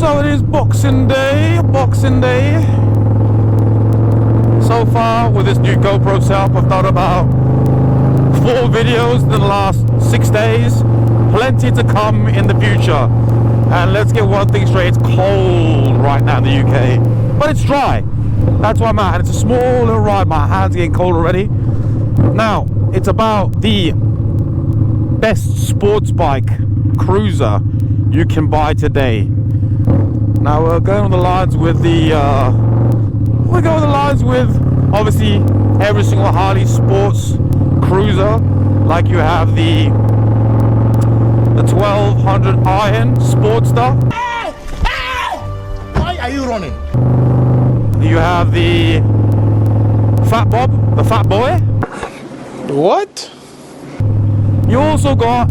So it is Boxing Day. So far with this new GoPro setup, I've done about 4 videos in the last 6 days. Plenty to come in the future. And let's get one thing straight, it's cold right now in the UK. But it's dry. That's why I'm at. And it's a small little ride. My hands are getting cold already. Now, it's about the best sports bike cruiser you can buy today. Now we're going on the lines with obviously every single Harley sports cruiser. Like you have the 1200 Iron Sportster. Why are you running? You have the Fat Bob, the Fat Boy. What? You also got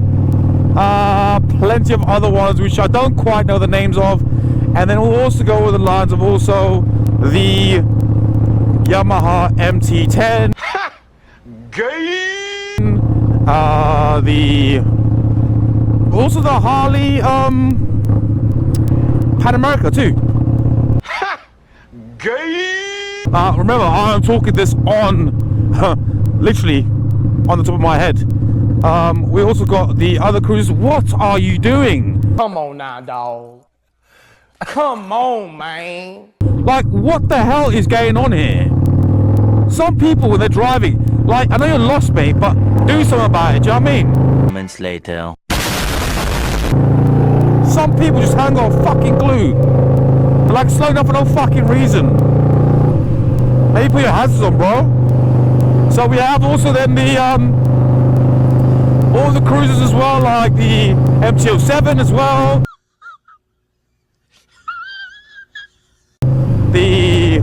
plenty of other ones which I don't quite know the names of, and then we'll also go with the lines of also the Yamaha MT10, the Harley Pan America too. Remember, I'm talking this on literally on the top of my head. We also got the other cruisers. What are you doing? Come on now, dog. Come on, man. Like, what the hell is going on here? Some people, when they're driving, like, I know you're lost, mate, but do something about it. Do you know what I mean? Moments later. Some people just haven't got a fucking clue. They're like slowing up for no fucking reason. Maybe put your hazards on, bro. So we have also then the all the cruisers as well, like the MT-07 as well. The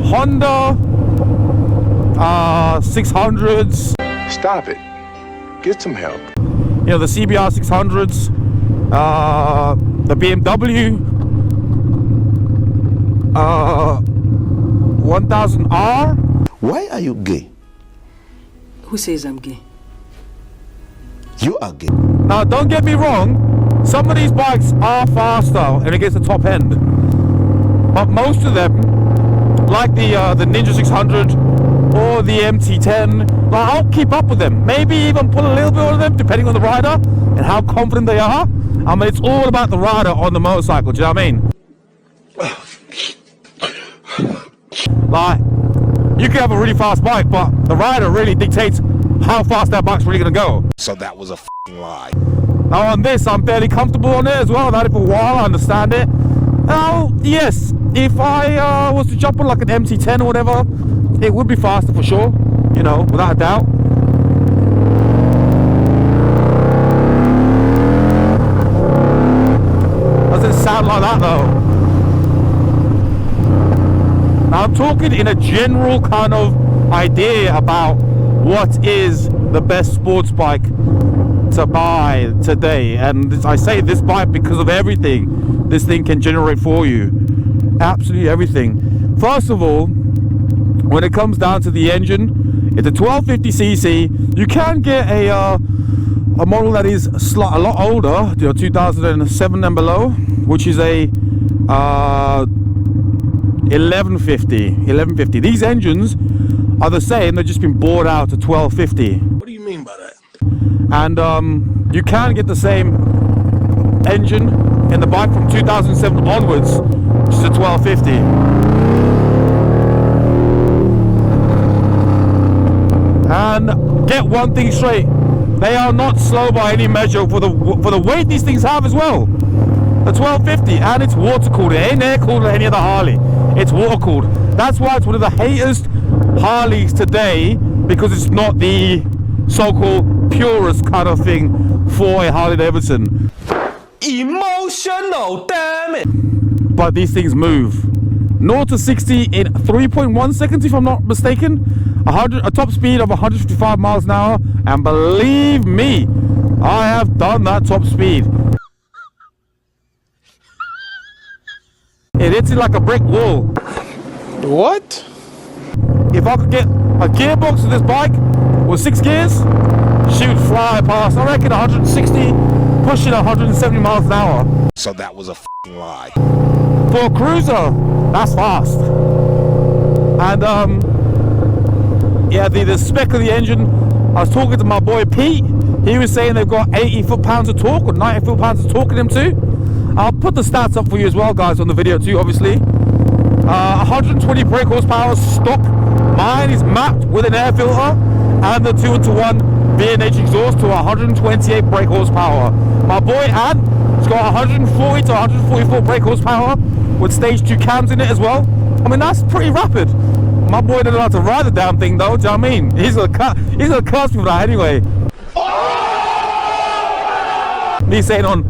Honda 600s. Stop it. Get some help. You know, the CBR 600s. The BMW 1000R. Why are you gay? Who says I'm gay? You are gay. Now, don't get me wrong, some of these bikes are faster and it gets the top end. But most of them, like the Ninja 600 or the MT10, like, I'll keep up with them. Maybe even pull a little bit of them, depending on the rider and how confident they are. I mean, it's all about the rider on the motorcycle, do you know what I mean? Like, you can have a really fast bike, but the rider really dictates how fast that bike's really gonna go. So that was a f***ing lie. Now on this, I'm fairly comfortable on it as well. I've had it for a while, I understand it. Now, yes, if I was to jump on like an MT10 or whatever, it would be faster for sure, you know, without a doubt. Doesn't sound like that though. Now I'm talking in a general kind of idea about what is the best sports bike to buy today. And I say this bike because of everything this thing can generate for you. Absolutely everything. First of all, when it comes down to the engine, it's a 1250cc. You can get a model that is a lot older, you know, 2007 and below, which is a 1150. These engines are the same, they've just been bought out to 1250. What do you mean by that? And you can get the same engine in the bike from 2007 onwards, which is a 1250. And get one thing straight, they are not slow by any measure for the weight these things have as well. The 1250, and it's water cooled. It ain't air cooled like any other Harley. It's water cooled. That's why it's one of the hatest Harleys today, because it's not the so-called purest kind of thing for a Harley Davidson. Emotional, damn it. But these things move. 0 to 60 in 3.1 seconds, if I'm not mistaken. A top speed of 155 miles an hour, and believe me, I have done that top speed. It hits it like a brick wall. What? If I could get a gearbox to this bike with 6 gears, she would fly past, I reckon, 160 pushing 170 miles an hour. So that was a lie. For a cruiser, that's fast. And yeah, the spec of the engine, I was talking to my boy Pete. He was saying they've got 80 foot-pounds of torque or 90 foot-pounds of torque in them too. I'll put the stats up for you as well, guys, on the video too, obviously. 120 brake horsepower stock. Mine is mapped with an air filter and the 2-to-1 V&H exhaust to 128 brake horsepower. My boy Ant has got 140 to 144 brake horsepower with stage 2 cams in it as well. I mean, that's pretty rapid. My boy doesn't know how to ride the damn thing though, do you know what I mean? He's gonna curse me for that anyway. Me saying on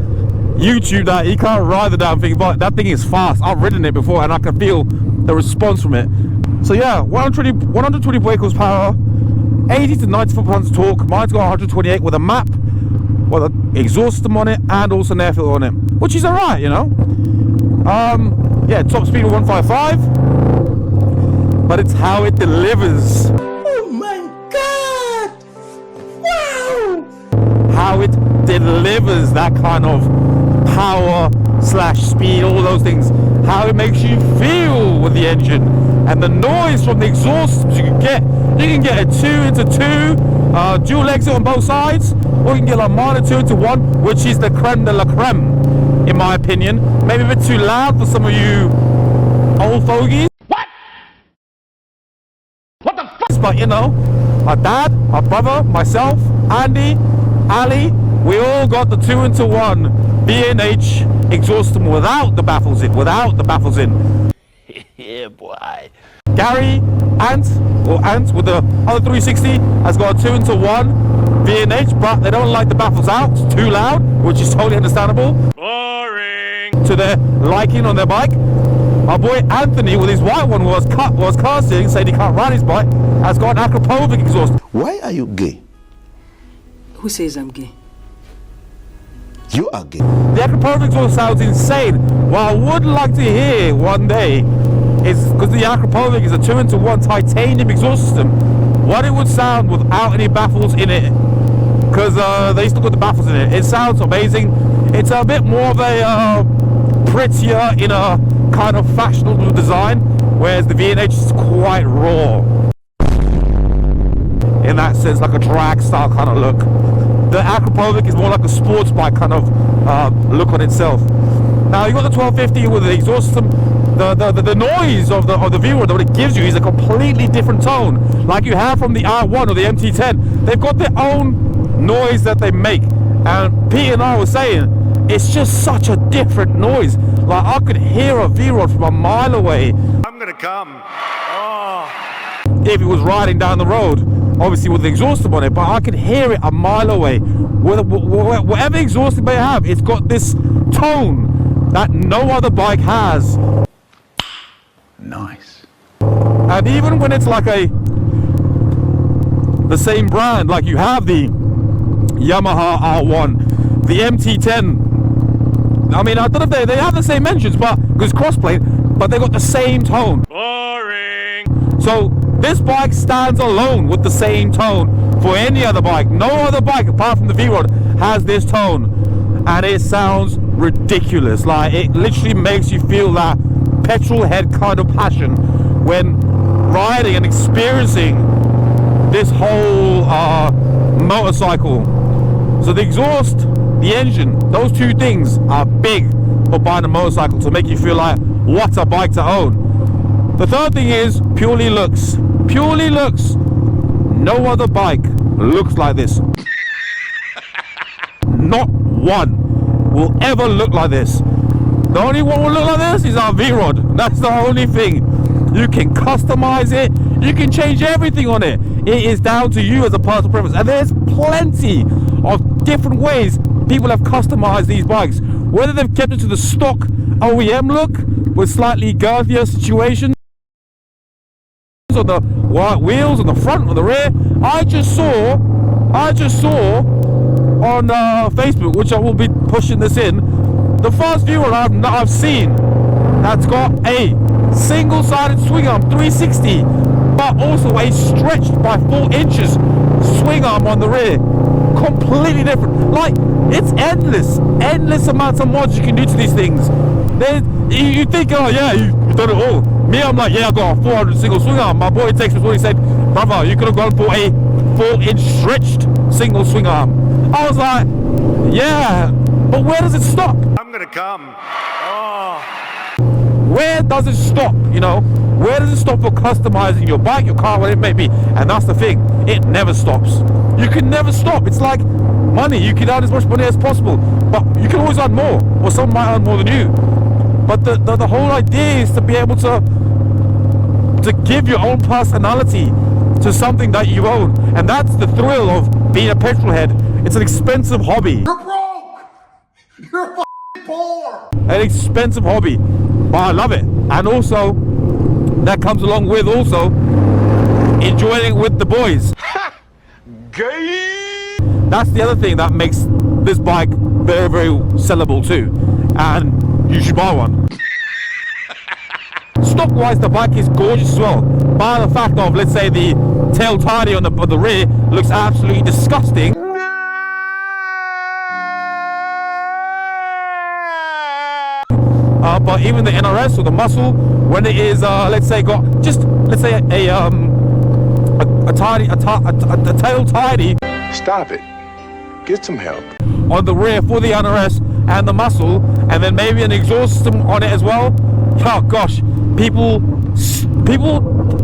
YouTube that he can't ride the damn thing, but that thing is fast. I've ridden it before and I can feel the response from it. So yeah, 120 brake horsepower, 80 to 90 foot-pounds of torque. Mine's got 128 with a map, with an exhaust system on it, and also an air filter on it, which is alright, you know. Yeah, top speed of 155, but it's how it delivers. Oh my God! Wow! How it delivers that kind of power / speed, all those things. How it makes you feel with the engine, and the noise from the exhaust you can get. You can get a 2-into-2 dual exit on both sides, or you can get a minor 2-into-1, which is the creme de la creme, in my opinion. Maybe a bit too loud for some of you old fogies. What the fuck? But you know, my dad, my brother, myself, Andy, Ali, we all got the 2-into-1 V&H exhaust system without the baffles in. Yeah, boy. Gary, Ant with the other 360 has got a 2-into-1 V&H, but they don't like the baffles out. It's too loud, which is totally understandable. Boring. To their liking on their bike. My boy Anthony with his white one was casting, saying he can't ride his bike, has got an Akrapovic exhaust. Why are you gay? Who says I'm gay? You are gay. The Akrapovic exhaust sounds insane. What I would like to hear one day is, because the Akrapovic is a 2-into-1 titanium exhaust system, what it would sound without any baffles in it. Because they still got the baffles in it. It sounds amazing. It's a bit more of a prettier in a kind of fashionable design, whereas the V&H is quite raw. In that sense, like a drag style kind of look. The Akrapovic is more like a sports bike kind of look on itself. Now you got the 1250 with the exhaust system. The noise of the V-Rod, what it gives you is a completely different tone, like you have from the R1 or the MT10. They've got their own noise that they make, and Pete and I were saying it's just such a different noise. Like I could hear a V-Rod from a mile away. I'm gonna come. Oh. If it was riding down the road, obviously with the exhaust system on it, but I could hear it a mile away. Whatever exhaust it may have, it's got this tone that no other bike has. Nice. And even when it's like the same brand, like you have the Yamaha R1, the MT10, I mean, I don't know if they have the same engines, but because crossplane, but they got the same tone. Boring. So this bike stands alone with the same tone for any other bike. No other bike apart from the V-Rod has this tone, and it sounds ridiculous. Like it literally makes you feel that petrol head kind of passion when riding and experiencing this whole motorcycle. So the exhaust, the engine, those two things are big for buying a motorcycle to make you feel like what a bike to own. The third thing is purely looks. Purely looks. No other bike looks like this. Not one will ever look like this. The only one will look like this is our V-Rod. That's the only thing. You can customize it. You can change everything on it. It is down to you as a personal preference. And there's plenty of different ways people have customized these bikes. Whether they've kept it to the stock OEM look with slightly girthier situations, on the white wheels on the front or the rear. I just saw on Facebook, which I will be pushing this in, the first V-Rod I've seen that's got a single-sided swing arm 360, but also a stretched by 4 inches swing arm on the rear. Completely different. Like It's endless amounts of mods you can do to these things. You think, oh yeah, you've done it all. Me, I'm like, yeah, I got a 400 single swing arm. My boy texted me, he said, brother, you could have gone for a 4-inch stretched single swing arm. I was like, yeah, but where does it stop? I'm gonna come. Oh. Where does it stop? You know, where does it stop for customizing your bike, your car, whatever it may be? And that's the thing, it never stops. You can never stop. It's like money. You can earn as much money as possible, but you can always earn more, or someone might earn more than you. But the whole idea is to be able to give your own personality to something that you own, and that's the thrill of being a petrol head. It's an expensive hobby. You're broke! You're f***ing poor! An expensive hobby, but I love it. And also, that comes along with also enjoying it with the boys. Gay. That's the other thing that makes this bike very, very sellable too, and you should buy one. Stock wise, the bike is gorgeous as well. By the fact of, let's say, the tail tidy on the rear looks absolutely disgusting. But even the NRS or the muscle, when it is, let's say, got just, let's say, a tail tidy. Stop it. Get some help. On the rear for the NRS and the muscle, and then maybe an exhaust system on it as well. Oh gosh, people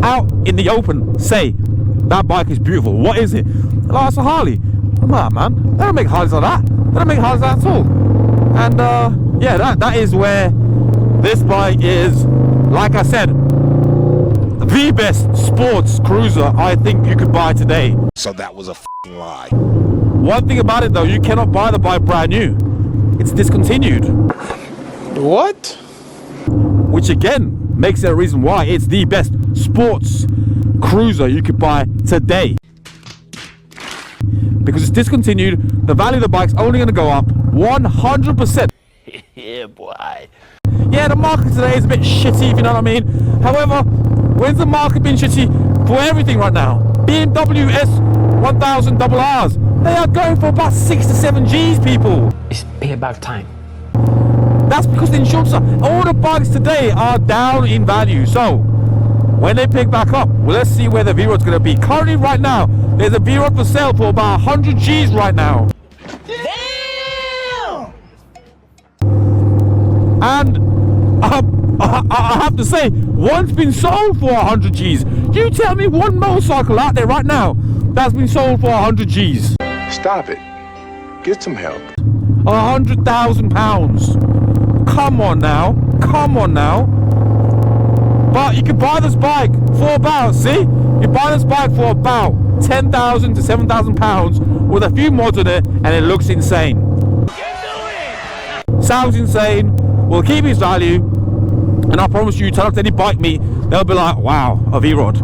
out in the open say that bike is beautiful. What is it? Oh, it's a Harley. Come on, man. They don't make Harleys like that. They don't make Harleys like that at all. And yeah, that is where this bike is, like I said, the best sports cruiser I think you could buy today. So that was a f***ing lie. One thing about it though, you cannot buy the bike brand new. It's discontinued. What? Which again makes it a reason why it's the best sports cruiser you could buy today. Because it's discontinued, the value of the bike's only going to go up 100%. Yeah, boy. Yeah, the market today is a bit shitty, if you know what I mean. However, when's the market been shitty for everything right now? BMW S1000 RRs, they are going for about 6 to 7 G's, people. It's payback time. That's because the insurance, all the bikes today are down in value. So when they pick back up, well, let's see where the V-Rod's going to be. Currently right now, there's a V-Rod for sale for about 100 G's right now. Damn! And I have to say, one's been sold for 100 G's. You tell me one motorcycle out there right now that's been sold for 100 G's. Stop it. Get some help. £100,000. Come on now. Come on now. But you can buy this bike for about, see? You buy this bike for about £10,000 to £7,000 with a few mods on it, and it looks insane. Sounds insane, will keep its value, and I promise you, tell them to any bike meet, they'll be like, wow, a V-Rod.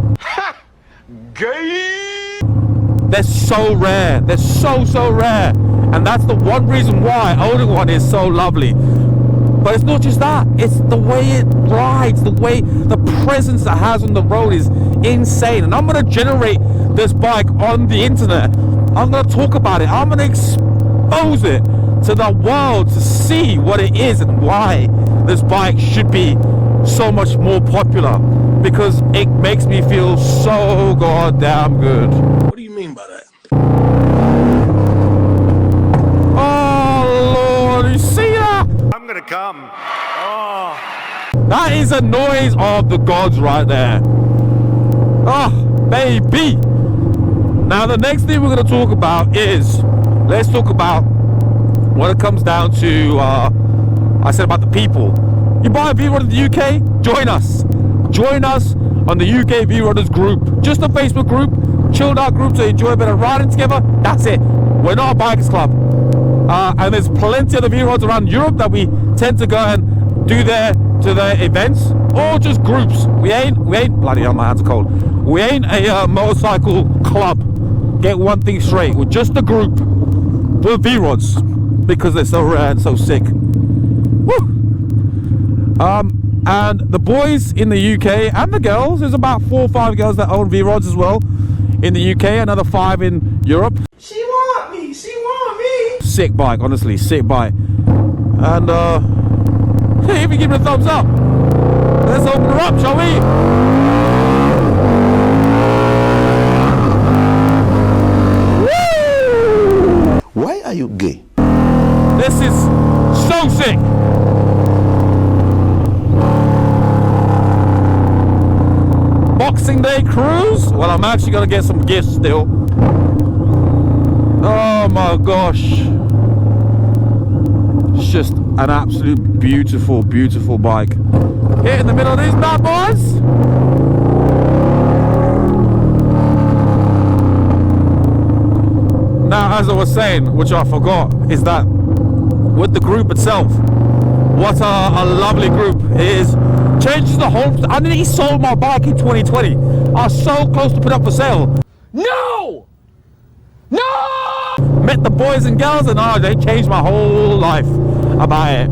Gay. They're so rare. They're so rare. And that's the one reason why owning one is so lovely. But it's not just that. It's the way it rides, the way, the presence it has on the road is insane. And I'm going to generate this bike on the internet. I'm going to talk about it. I'm going to expose it to the world to see what it is and why this bike should be so much more popular. Because it makes me feel so goddamn good. What do you mean by that? Oh Lord, you see that? I'm gonna come. Oh. That is a noise of the gods right there. Oh, baby. Now the next thing we're going to talk about is, let's talk about when it comes down to, I said about the people. You buy a V-Rod in the UK? Join us. Join us on the UK V-Rodders group. Just a Facebook group, chilled out group to enjoy a bit of riding together. That's it. We're not a bikers club. And there's plenty of the V-Rods around Europe that we tend to go and do their events, or just groups. We ain't bloody hell, my hands are cold. We ain't a motorcycle club. Get one thing straight. We're just a group with V-Rods because they're so rare and so sick. Woo! And the boys in the UK and the girls, there's about 4 or 5 girls that own V-Rods as well in the UK, another 5 in Europe. She want me. She want me. sick bike, honestly, sick bike. And hey, even give it a thumbs up. Let's open her up, shall we? Woo! Why are you gay? This is so sick. Boxing Day cruise? Well, I'm actually gonna get some gifts still. Oh my gosh. It's just an absolute beautiful, beautiful bike. Get in the middle of these bad boys. Now, as I was saying, which I forgot, is that with the group itself, what a lovely group it is. Changes the whole. I nearly sold my bike in 2020. I was so close to put up for sale. No! No! Met the boys and girls, and they changed my whole life about it.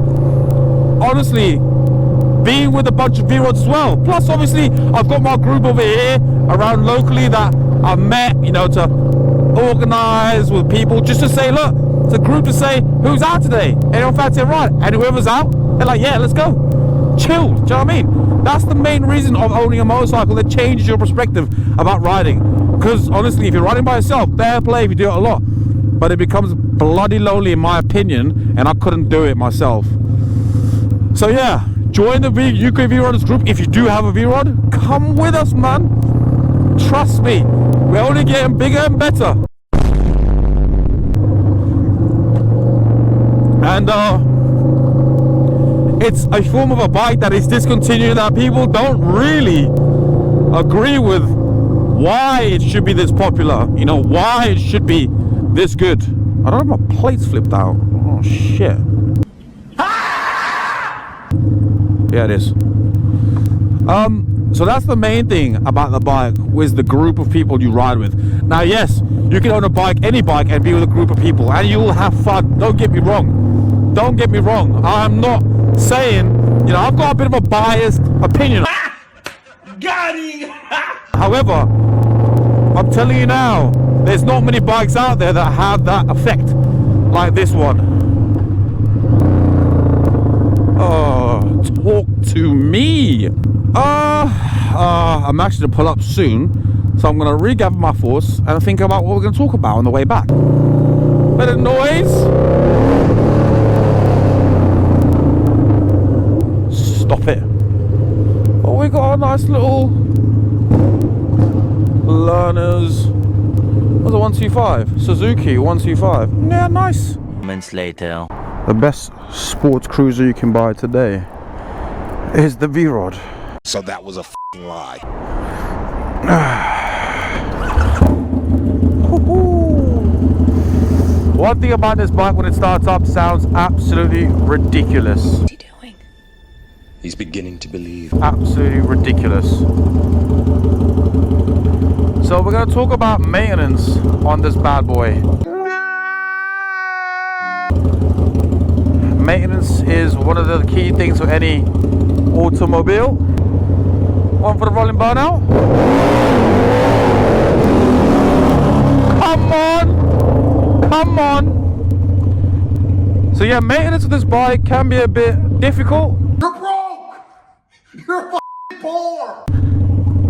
Honestly, being with a bunch of V-Rods as well. Plus, obviously, I've got my group over here around locally that I've met, you know, to organize with people just to say, look, it's a group to say, who's out today? Anyone fancy a ride? And whoever's out, they're like, yeah, let's go. Chill, do you know what I mean? That's the main reason of owning a motorcycle. That changes your perspective about riding. Because honestly, if you're riding by yourself, fair play if you do it a lot. But it becomes bloody lonely in my opinion, and I couldn't do it myself. So yeah, join the UK V-Rodders group. If you do have a V-Rod, come with us, man. Trust me, we're only getting bigger and better. And it's a form of a bike that is discontinued, that people don't really agree with why it should be this popular, you know, why it should be this good. I don't have my plates flipped out. Oh shit. Yeah, it is. So that's the main thing about the bike, with the group of people you ride with. Now yes, you can own a bike, any bike, and be with a group of people, and you'll have fun. Don't get me wrong. Don't get me wrong. I'm not saying, you know, I've got a bit of a biased opinion. Got him! However, I'm telling you now, there's not many bikes out there that have that effect like this one. Oh, talk to me. I'm actually to pull up soon, so I'm going to regather my force and think about what we're going to talk about on the way back. Bit of noise. Stop it. Oh, we got a nice little learners. What's a 125? Suzuki 125. Yeah, nice. Moments later. The best sports cruiser you can buy today is the V-Rod. So that was a f***ing lie. One thing about this bike, when it starts up, sounds absolutely ridiculous. What's he doing? He's beginning to believe. Absolutely ridiculous. So we're going to talk about maintenance on this bad boy. Maintenance is one of the key things for any automobile. One for the rolling burnout. Come on, come on. So yeah, maintenance of this bike can be a bit difficult. You're broke! You're f***ing poor!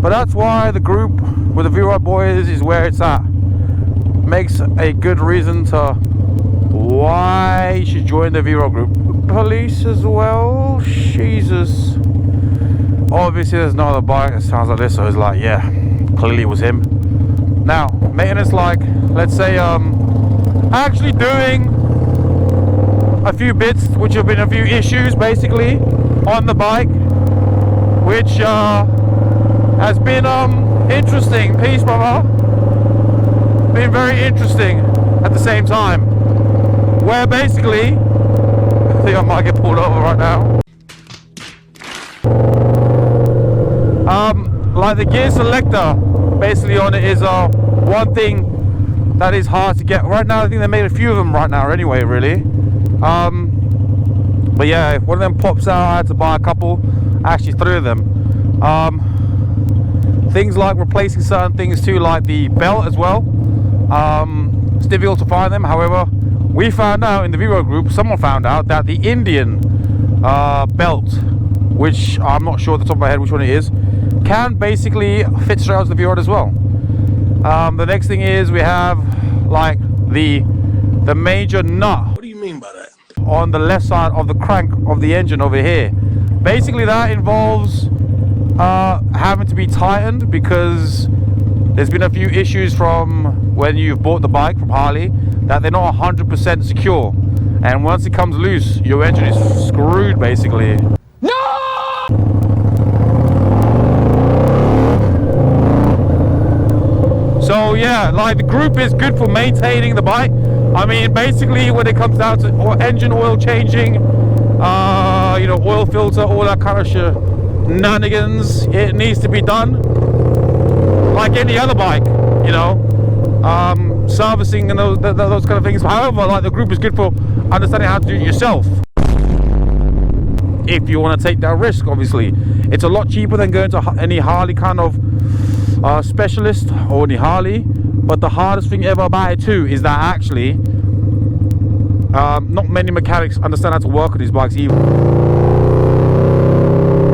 But that's why the group with the V-Rod boys is where it's at. Makes a good reason to why you should join the V-Rod group. Police as well, Jesus. Obviously there's no other bike that sounds like this, so it's like, yeah, clearly it was him. Now, maintenance, like, let's say actually doing a few bits, which have been a few issues basically on the bike, which has been interesting. Peace, brother. Been very interesting at the same time, where basically I think I might get pulled over right now. Like the gear selector basically on it is one thing that is hard to get right now. I think they made a few of them right now anyway, really. But yeah, if one of them pops out, I had to buy a couple, actually 3 of them. Things like replacing certain things too, like the belt as well. It's difficult to find them. However, we found out in the V-Road group, someone found out that the Indian belt, which I'm not sure at the top of my head which one it is, can basically fit straight onto the V-Rod as well. The next thing is we have like the major nut. What do you mean by that? On the left side of the crank of the engine over here. Basically that involves having to be tightened because there's been a few issues from when you've bought the bike from Harley that they're not 100% secure, and once it comes loose your engine is screwed basically. So yeah, like the group is good for maintaining the bike. I mean, basically when it comes down to engine oil changing, you know, oil filter, all that kind of shenanigans, it needs to be done like any other bike, you know, servicing and those kind of things. However, like the group is good for understanding how to do it yourself. If you want to take that risk, obviously. It's a lot cheaper than going to any Harley kind of specialist or any Harley. But the hardest thing ever about it too is that actually not many mechanics understand how to work on these bikes either.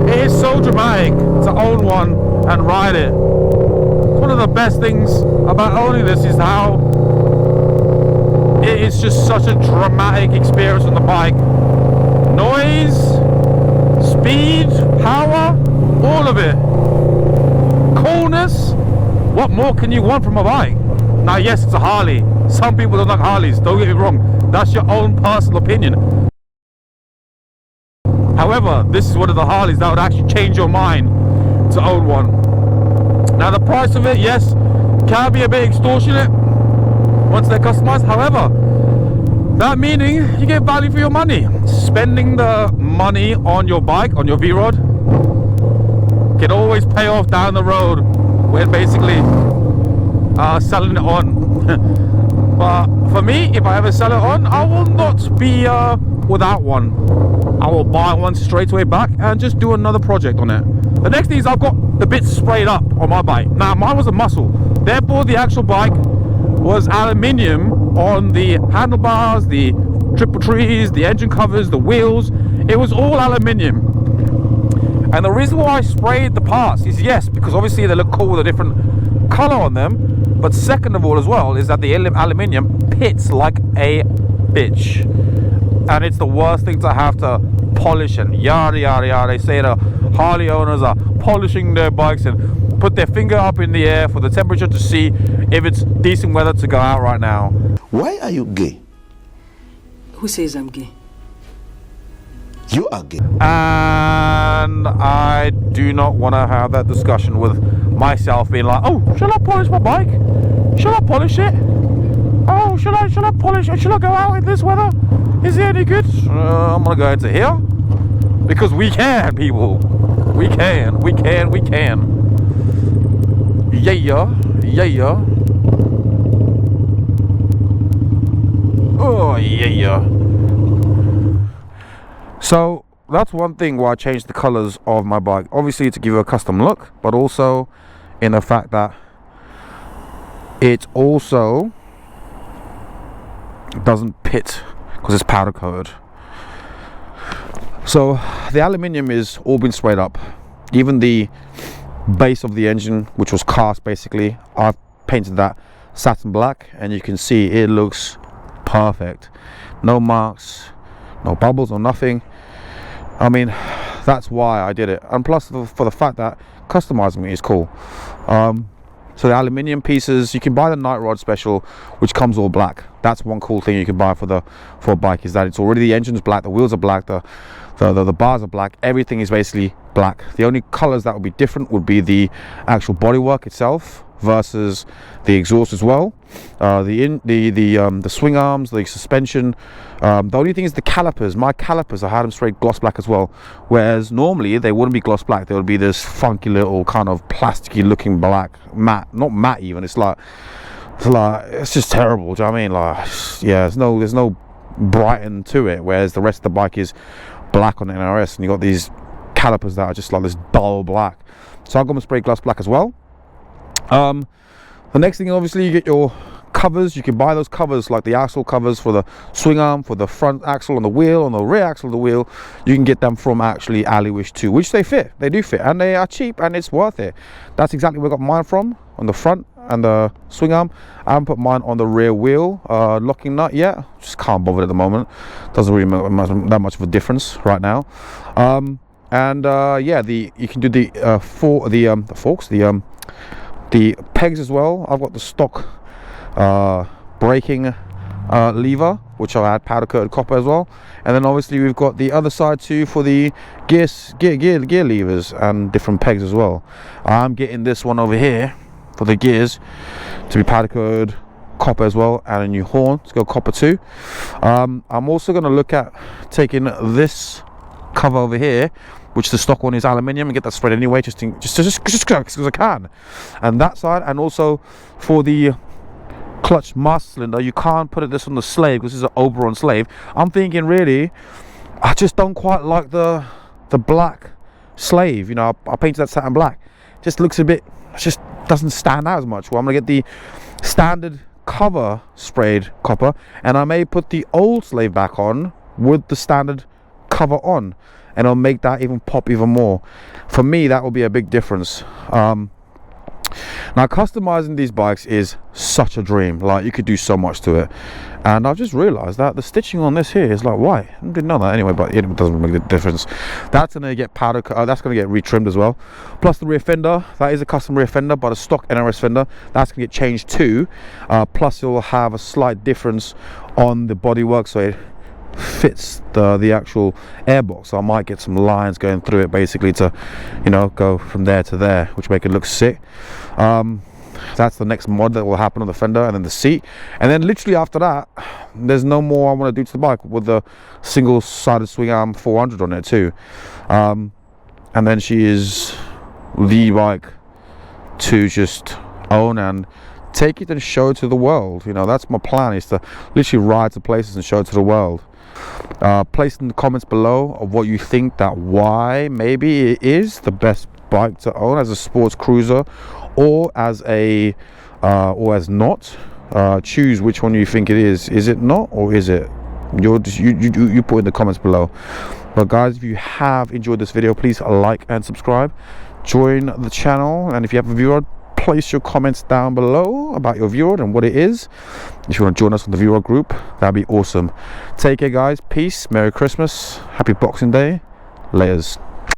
It is so dramatic to own one and ride it. One of the best things about owning this is how it is just such a dramatic experience on the bike. Noise, speed, power, all of it. Coolness. What more can you want from a bike? Now yes, it's a Harley. Some people don't like Harleys, don't get me wrong. That's your own personal opinion. However, this is one of the Harleys that would actually change your mind to own one. Now the price of it, yes, can be a bit extortionate once they're customized. However, that meaning you get value for your money. Spending the money on your bike, on your V-Rod, can always pay off down the road when basically selling it on. But for me, if I ever sell it on, I will not be without one. I will buy one straight away back and just do another project on it. The next thing is I've got the bits sprayed up on my bike. Now mine was a muscle, therefore the actual bike was aluminium on the handlebars, the triple trees, the engine covers, the wheels. It was all aluminium. And the reason why I sprayed the parts is, yes, because obviously they look cool with a different color on them, but second of all as well is that the aluminium pits like a bitch, and it's the worst thing to have to polish and yada yada yada. They say the Harley owners are polishing their bikes and put their finger up in the air for the temperature to see if it's decent weather to go out right now. Why are you gay? Who says I'm gay? You are gay. And I do not want to have that discussion with myself being like, oh, shall I polish my bike? Shall I polish it? Oh, shall I polish it? Shall I go out in this weather? Is it any good? I'm gonna go into here because we can, people. We can. Yeah. Oh yeah. So that's one thing why I changed the colors of my bike, obviously to give you a custom look, but also in the fact that it also doesn't pit because it's powder coated. So the aluminium is all been sprayed up, even the base of the engine, which was cast basically, I've painted that satin black, and you can see it looks perfect. No marks, no bubbles or nothing. I mean, that's why I did it, and plus for the fact that customizing it is cool. So the aluminium pieces, you can buy the night rod special, which comes all black. That's one cool thing you can buy for a bike, is that it's already, the engine's black, the wheels are black, the bars are black, everything is basically black. The only colors that would be different would be the actual bodywork itself versus the exhaust as well, the swing arms, the suspension. The only thing is the calipers. My calipers, I had them straight gloss black as well, whereas normally they wouldn't be gloss black. They would be this funky little kind of plasticky looking black, matte, not matte even. It's just terrible. Do you know what I mean? Like, yeah, there's no brighten to it, whereas the rest of the bike is black on the NRS, and you got these calipers that are just like this dull black. So I've got them spray gloss black as well. The next thing, obviously, you get your covers. You can buy those covers, like the axle covers for the swing arm, for the front axle on the wheel, on the rear axle of the wheel. You can get them from actually Aliwish too, which they do fit, and they are cheap, and it's worth it. That's exactly where I got mine from, on the front and the swing arm. I haven't put mine on the rear wheel locking nut yet, just can't bother at the moment. Doesn't really make that much of a difference right now. Yeah, you can do the forks, the pegs as well. I've got the stock braking lever, which I'll add powder coated copper as well, and then obviously we've got the other side too for the gear levers and different pegs as well. I'm getting this one over here for the gears to be powder coated copper as well, and a new horn to go copper too. I'm also going to look at taking this cover over here, which the stock one is aluminium, and get that spread anyway, just because I can. And that side, and also for the clutch master cylinder, you can't put this on the slave because this is an Oberon slave. I'm thinking, really, I just don't quite like the black slave. You know, I painted that satin black. Just looks a bit, just doesn't stand out as much. Well, I'm gonna get the standard cover sprayed copper, and I may put the old slave back on with the standard cover on, and I'll make that even pop even more. For me, that will be a big difference. Now, customizing these bikes is such a dream. Like, you could do so much to it, and I've just realized that the stitching on this here is like, why? I didn't know that anyway, but it doesn't make a difference. That's gonna get that's gonna get retrimmed as well. Plus the rear fender, that is a custom rear fender, but a stock NRS fender, that's gonna get changed too. Plus you'll have a slight difference on the bodywork, so it fits the actual airbox. So I might get some lines going through it, basically, to, you know, go from there to there, which make it look sick. That's the next mod that will happen on the fender, and then the seat, and then literally after that there's no more I want to do to the bike, with the single-sided swing arm 400 on it too. And then she is the bike to just own and take it and show it to the world. You know, that's my plan, is to literally ride to places and show it to the world. Place in the comments below of what you think, that why maybe it is the best bike to own as a sports cruiser, or as a or as not. Choose which one you think it is. Is it not, or is it? You put in the comments below. But guys, if you have enjoyed this video, please like and subscribe, join the channel, and if you have a viewer, place your comments down below about your viewer and what it is. If you want to join us on the viewer group, that'd be awesome. Take care guys, peace, Merry Christmas, Happy Boxing Day, laters.